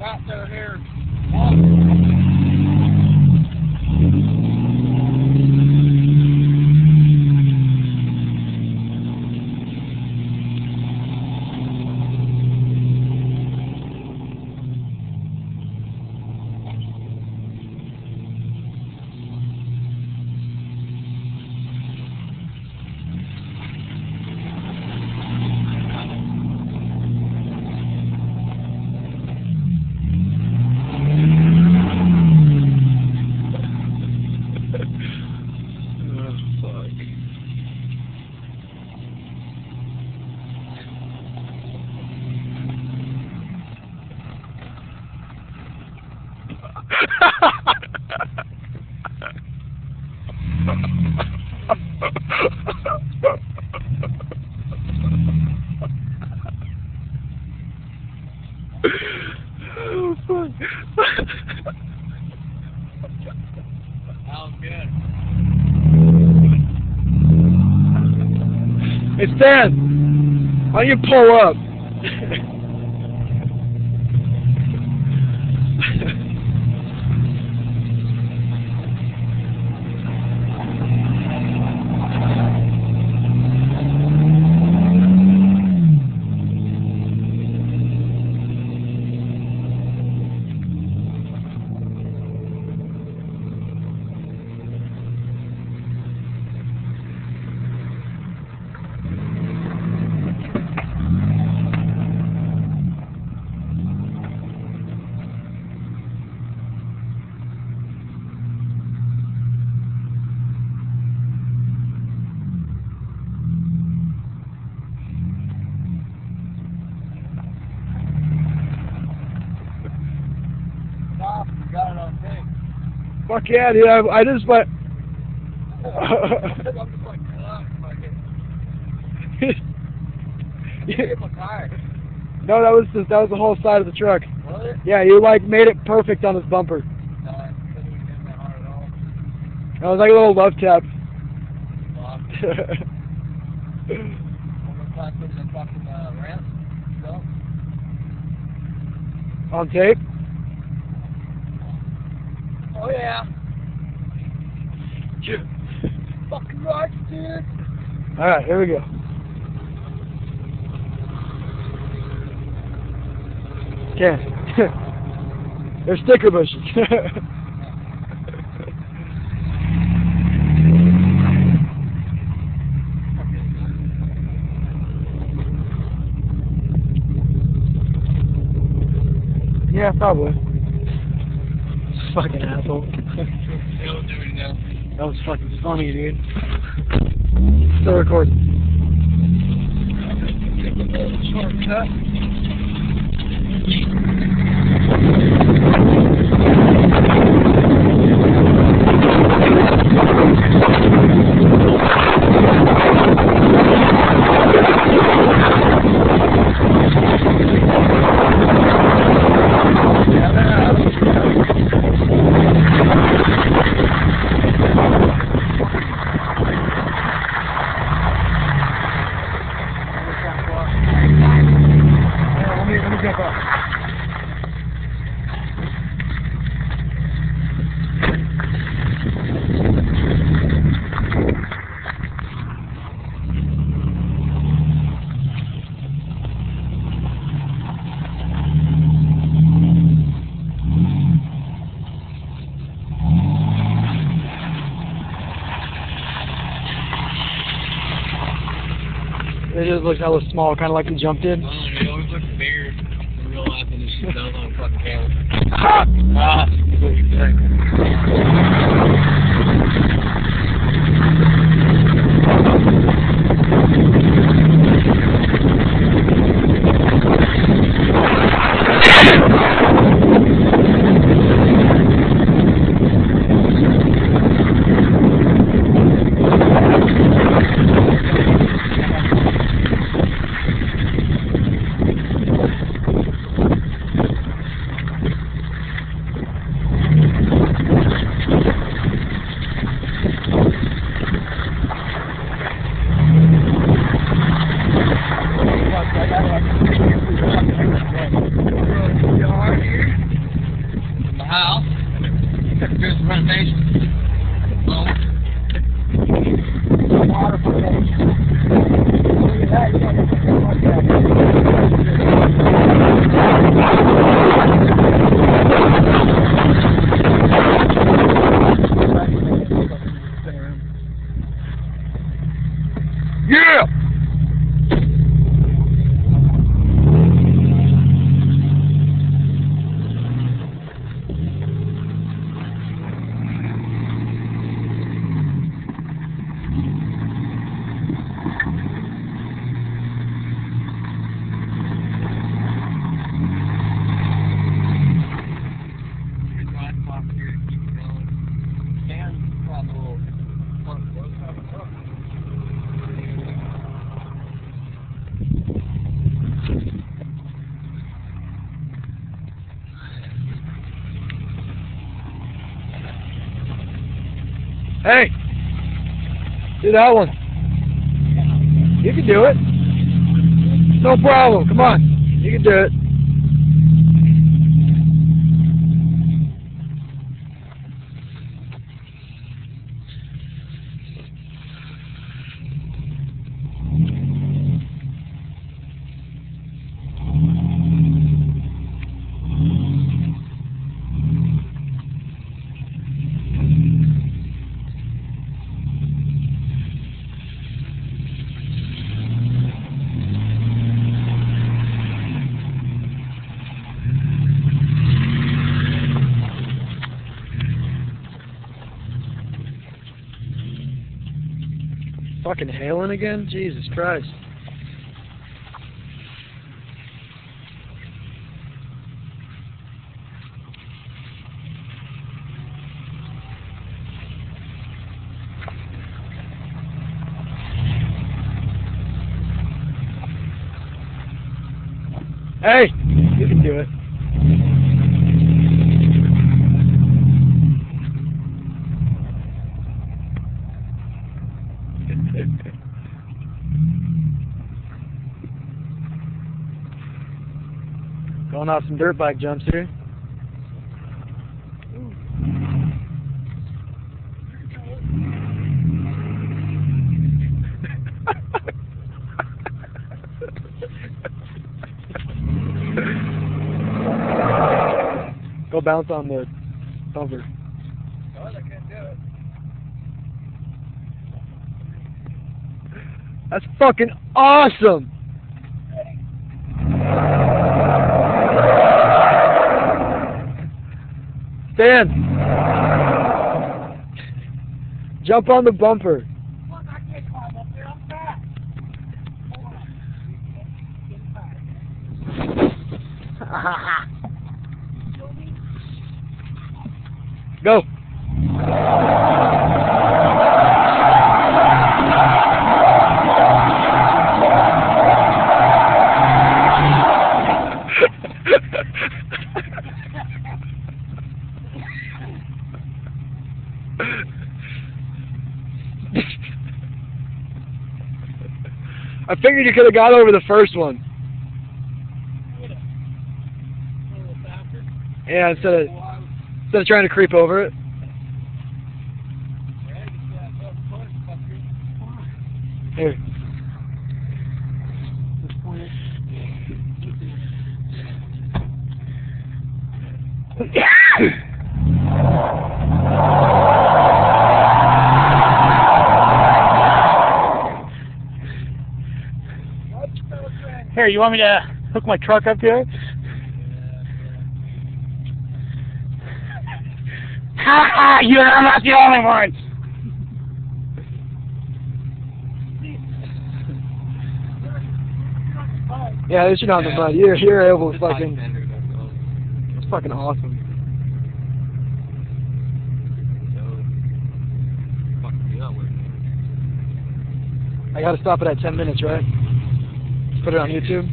out there here. Oh, fuck. That was good. Hey Stan, why don't you pull up? Got it on tape. Fuck yeah, dude, I just went... I'm just like, fuck it. People tired. No, that was the whole side of the truck. Was it? Yeah, you like made it perfect on this bumper. Couldn't even hit that hard at all. That was like a little love tap. Well, I'm gonna try to put in a fucking ramp. So, On tape? oh yeah. Fucking right, dude. Alright, here we go. Okay. There's sticker bushes. Yeah, probably. Fucking asshole. They'll do it now. That was fucking funny, dude. Still recording. Shortcut. Let me jump up. It just looks hella small, kind of like you jumped in. Oh, it always looks bigger in real life than this shit does on fucking camera. Ah! Ah, that's what you think. Hey! Do that one. You can do it. No problem. Come on. You can do it. Fucking hailing again? Jesus Christ. Hey! You can do it. Going off some dirt bike jumps here. Go bounce on the bumper. Oh, I can't do it. That's fucking awesome! Stand! Jump on the bumper. Look, I can't climb up there. I'm fat. Go! I figured you could have got over the first one. Yeah, instead of trying to creep over it. Here. Here, you want me to hook my truck up here? Ha ha! You're not the only one! Yeah, this is not the mud. You're able to fucking... It's fucking awesome. I gotta stop it at 10 minutes, right? Put it on YouTube.